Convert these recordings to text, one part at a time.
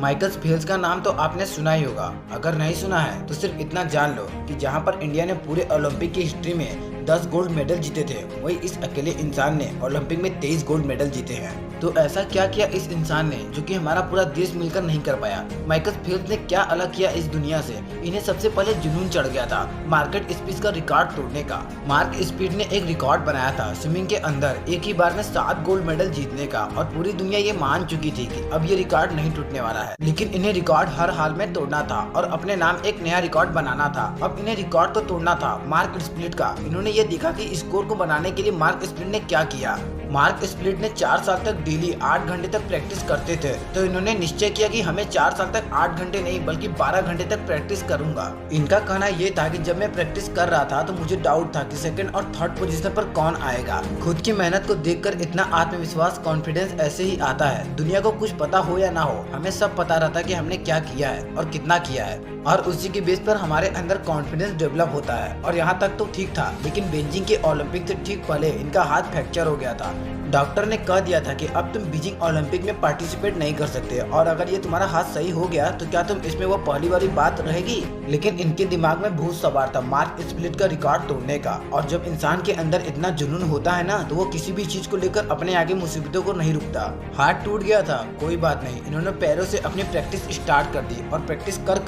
Michael Phelps का नाम तो आपने सुना ही होगा। अगर नहीं सुना है तो सिर्फ इतना जान लो कि जहां पर इंडिया ने पूरे ओलंपिक की हिस्ट्री में 10 गोल्ड मेडल जीते थे, वही इस अकेले इंसान ने ओलंपिक में 23 गोल्ड मेडल जीते हैं। तो ऐसा क्या किया इस इंसान ने जो कि हमारा पूरा देश मिलकर नहीं कर पाया? माइकल फेल्प्स ने क्या अलग किया इस दुनिया से? इन्हें सबसे पहले जुनून चढ़ गया था मार्केट स्पीड का रिकॉर्ड तोड़ने का। मार्क स्पीड ने एक रिकॉर्ड बनाया था स्विमिंग के अंदर एक ही बार में 7 गोल्ड मेडल जीतने का, और पूरी दुनिया ये मान चुकी थी कि अब ये रिकॉर्ड नहीं टूटने वाला है। लेकिन इन्हें रिकॉर्ड हर हाल में तोड़ना था और अपने नाम एक नया रिकॉर्ड बनाना था। अब इन्हें रिकॉर्ड तो तोड़ना था मार्क स्प्लिट का। इन्होंने ये देखा कि स्कोर को बनाने के लिए मार्क स्प्लिट ने क्या किया। मार्क स्प्लिट ने 4 साल तक डेली 8 घंटे तक प्रैक्टिस करते थे, तो इन्होंने निश्चय किया कि हमें 4 साल तक 8 घंटे नहीं बल्कि 12 घंटे तक प्रैक्टिस करूंगा। इनका कहना ये था कि जब मैं प्रैक्टिस कर रहा था तो मुझे डाउट था कि सेकंड और थर्ड पोजीशन पर कौन आएगा। खुद की मेहनत को देखकर इतना आत्मविश्वास, कॉन्फिडेंस ऐसे ही आता है। दुनिया को कुछ पता हो या ना हो, हमें सब पता रहता है कि हमने क्या किया है और कितना किया है, और उसी के बेस पर हमारे अंदर कॉन्फिडेंस डेवलप होता है। और यहाँ तक तो ठीक था, लेकिन बीजिंग के ओलंपिक से ठीक पहले इनका हाथ फ्रैक्चर हो गया था। डॉक्टर ने कह दिया था कि अब तुम बीजिंग ओलंपिक में पार्टिसिपेट नहीं कर सकते, और अगर ये तुम्हारा हाथ सही हो गया तो क्या तुम इसमें वो पहली वाली बात रहेगी? लेकिन इनके दिमाग में भूत सवार था मार्क स्प्लिट का रिकॉर्ड तोड़ने का। और जब इंसान के अंदर इतना जुनून होता है ना, तो वो किसी भी चीज को लेकर अपने आगे मुसीबतों को नहीं रुकता। हाथ टूट गया था, कोई बात नहीं, इन्होंने पैरों से अपनी प्रैक्टिस स्टार्ट कर दी और प्रैक्टिस कर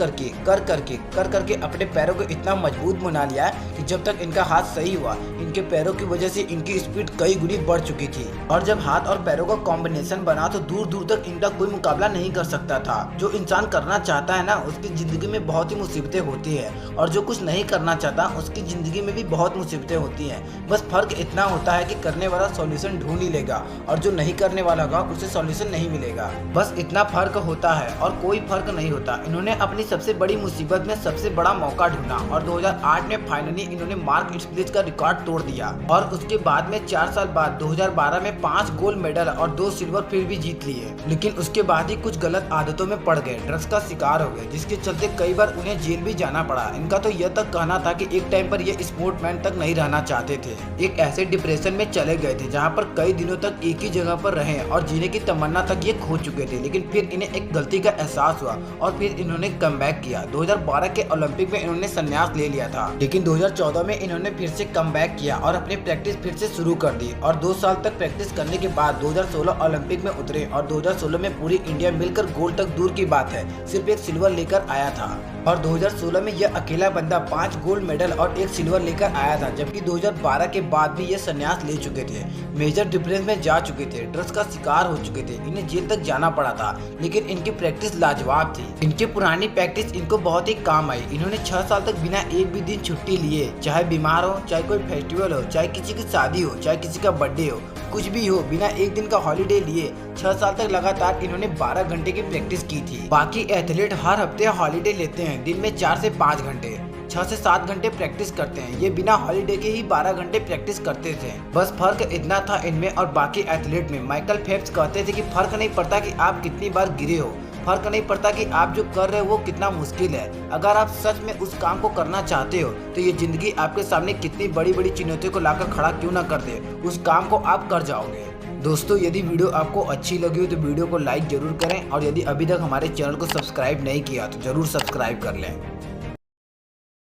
करके अपने पैरों को इतना मजबूत बना लिया कि जब तक इनका हाथ सही हुआ, इनके पैरों की वजह से इनकी स्पीड कई गुनी बढ़ चुकी थी। और जब हाथ और पैरों का कॉम्बिनेशन बना तो दूर दूर तक इनका कोई मुकाबला नहीं कर सकता था। जो इंसान करना चाहता है ना, उसकी जिंदगी में बहुत ही मुसीबतें होती है, और जो कुछ नहीं करना चाहता उसकी जिंदगी में भी बहुत मुसीबतें होती हैं। बस फर्क इतना होता है कि करने वाला सॉल्यूशन ढूंढ ही लेगा, और जो नहीं करने वाला होगा उसे सॉल्यूशन नहीं मिलेगा। बस इतना फर्क होता है और कोई फर्क नहीं होता। इन्होंने अपनी सबसे बड़ी मुसीबत में सबसे बड़ा मौका ढूंढा, और 2008 में फाइनली इन्होंने मार्क स्प्लिट का रिकॉर्ड तोड़ दिया। और उसके बाद में 4 साल बाद 2012 में 5 गोल्ड मेडल और 2 सिल्वर फिर भी जीत लिए। लेकिन उसके बाद ही कुछ गलत आदतों में पड़ गए, ड्रग्स का शिकार हो गए, जिसके चलते कई बार उन्हें जेल भी जाना पड़ा। इनका तो यह तक कहना था कि एक टाइम पर ये स्पोर्टमैन तक नहीं रहना चाहते थे। एक ऐसे डिप्रेशन में चले गए थे जहाँ पर कई दिनों तक एक ही जगह पर रहे और जीने की तमन्ना तक ये खो चुके थे। लेकिन फिर इन्हें एक गलती का एहसास हुआ और फिर इन्होंने कमबैक किया। 2012 के ओलंपिक में इन्होंने संन्यास ले लिया था, लेकिन 2014 में इन्होंने फिर से कमबैक किया और अपनी प्रैक्टिस फिर से शुरू कर दी। और 2 साल तक प्रैक्टिस करने के बाद 2016 ओलंपिक में उतरे, और 2016 में पूरी इंडिया मिलकर गोल्ड तक दूर की बात है, सिर्फ एक सिल्वर लेकर आया था। और 2016 में यह अकेला बंदा 5 गोल्ड मेडल और 1 सिल्वर लेकर आया था, जबकि 2012 के बाद भी ये संन्यास ले चुके थे, मेजर डिफरेंस में जा चुके थे, ड्रग्स का शिकार हो चुके थे, इन्हें जेल तक जाना पड़ा था। लेकिन इनकी प्रैक्टिस लाजवाब थी। इनकी पुरानी प्रैक्टिस इनको बहुत ही काम आई। इन्होंने 6 साल तक बिना एक भी दिन छुट्टी लिए, चाहे बीमार हो, चाहे कोई फेस्टिवल हो, चाहे किसी की शादी हो, चाहे किसी का बर्थडे हो, कुछ भी हो, बिना एक दिन का हॉलीडे लिए 6 साल तक लगातार इन्होंने 12 घंटे की प्रैक्टिस की थी। बाकी एथलीट हर हफ्ते हॉलीडे लेते हैं, दिन में 4 से 5 घंटे, 6 से 7 घंटे प्रैक्टिस करते हैं। ये बिना हॉलीडे के ही 12 घंटे प्रैक्टिस करते थे। बस फर्क इतना था इनमें और बाकी एथलीट में। माइकल फेल्प्स कहते थे कि फर्क नहीं पड़ता कि आप कितनी बार गिरे हो, फर्क नहीं पड़ता कि आप जो कर रहे हो वो कितना मुश्किल है। अगर आप सच में उस काम को करना चाहते हो तो ये जिंदगी आपके सामने कितनी बड़ी बड़ी चुनौतियों को लाकर खड़ा क्यों ना कर दे, उस काम को आप कर जाओगे। दोस्तों, यदि वीडियो आपको अच्छी लगी हो तो वीडियो को लाइक जरूर करें, और यदि अभी तक हमारे चैनल को सब्सक्राइब नहीं किया तो जरूर सब्सक्राइब कर लें।